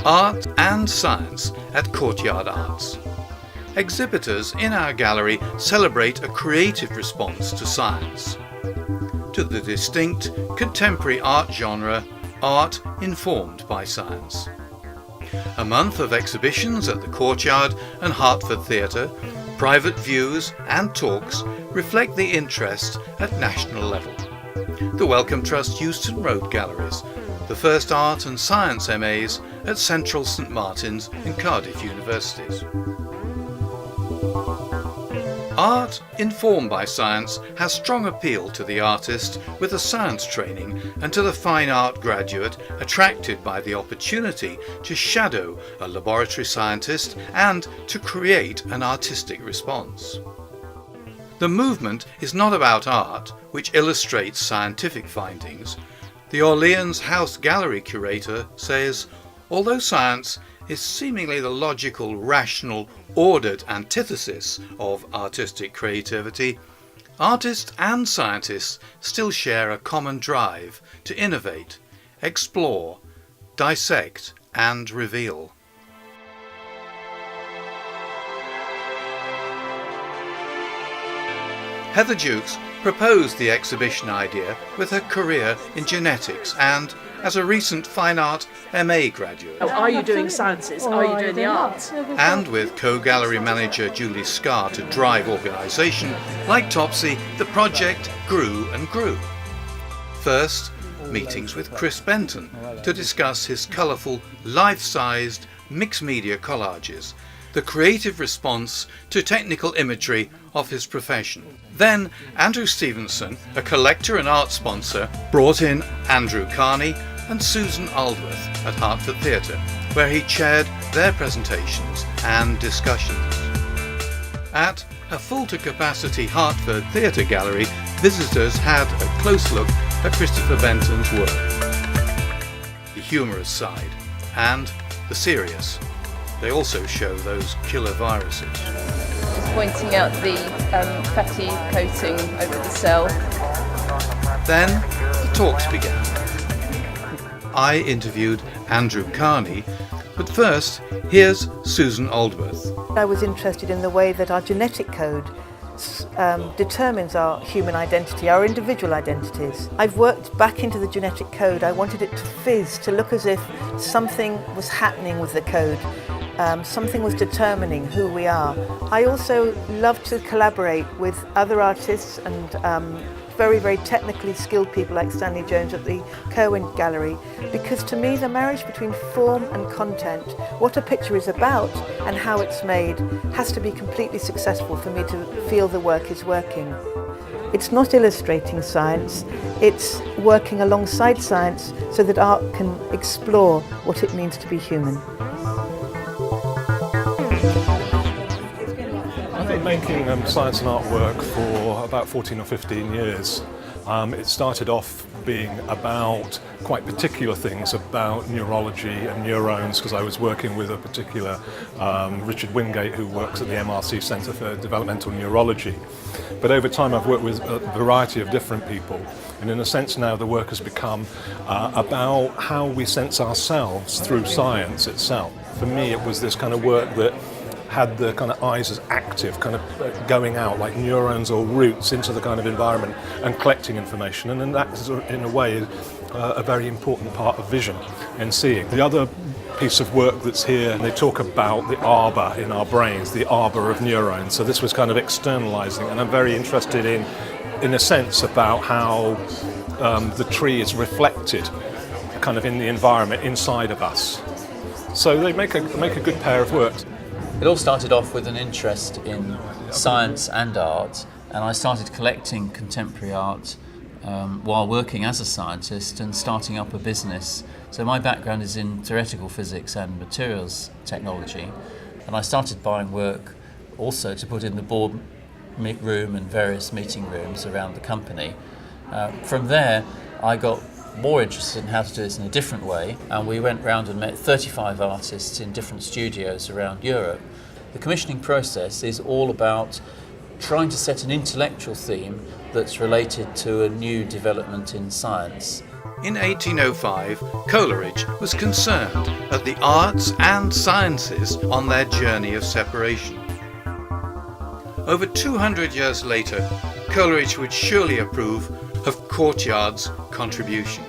Art and Science at Courtyard Arts. Exhibitors in our gallery celebrate a creative response to science, to the distinct contemporary art genre, art informed by science. A month of exhibitions at the Courtyard and Hertford Theatre, private views and talks reflect the interest at national level. The Wellcome Trust Euston Road Galleries, the first Art and Science MAs at Central St Martin's and Cardiff Universities. Art informed by science has strong appeal to the artist with a science training and to the fine art graduate attracted by the opportunity to shadow a laboratory scientist and to create an artistic response. The movement is not about art, which illustrates scientific findings. The Orleans House Gallery curator says, although science is seemingly the logical, rational, ordered antithesis of artistic creativity, artists and scientists still share a common drive to innovate, explore, dissect and reveal. Heather Jukes proposed the exhibition idea with her career in genetics and as a recent fine art MA graduate. Are you doing sciences? Are you doing the arts? And with co-gallery manager Julie Scarr to drive organisation, like Topsy, the project grew and grew. First, meetings with Chris Benton to discuss his colourful, life-sized, mixed-media collages, the creative response to technical imagery of his profession. Then Andrew Stevenson, a collector and art sponsor, brought in Andrew Carney and Susan Aldworth at Hertford Theatre, where he chaired their presentations and discussions. At a full-to-capacity Hertford Theatre Gallery, visitors had a close look at Christopher Benton's work. The humorous side and the serious. They also show those killer viruses. Just pointing out the fatty coating over the cell. Then the talks began. I interviewed Andrew Carney, but first here's Susan Aldworth. I was interested in the way that our genetic code determines our human identity, our individual identities. I've worked back into the genetic code. I wanted it to fizz, to look as if something was happening with the code. Something was determining who we are. I also love to collaborate with other artists and very, very technically skilled people like Stanley Jones at the Kerwin Gallery, because to me the marriage between form and content, what a picture is about and how it's made, has to be completely successful for me to feel the work is working. It's not illustrating science, it's working alongside science so that art can explore what it means to be human. I've been making science and art work for about 14 or 15 years. It started off being about quite particular things about neurology and neurons, because I was working with a particular Richard Wingate, who works at the MRC Centre for Developmental Neurology. But over time I've worked with a variety of different people, and in a sense now the work has become about how we sense ourselves through science itself. For me it was this kind of work that had the kind of eyes as active, kind of going out like neurons or roots into the kind of environment and collecting information. And then that is, in a way, a very important part of vision and seeing. The other piece of work that's here, they talk about the arbor in our brains, the arbor of neurons. So this was kind of externalizing, and I'm very interested in a sense, about how the tree is reflected kind of in the environment inside of us. So they make a good pair of works. It all started off with an interest in science and art, and I started collecting contemporary art while working as a scientist and starting up a business. So my background is in theoretical physics and materials technology, and I started buying work also to put in the board room and various meeting rooms around the company. From there I got more interested in how to do this in a different way, and we went round and met 35 artists in different studios around Europe. The commissioning process is all about trying to set an intellectual theme that's related to a new development in science. In 1805, Coleridge was concerned at the arts and sciences on their journey of separation. Over 200 years later, Coleridge would surely approve of Courtyard's contribution.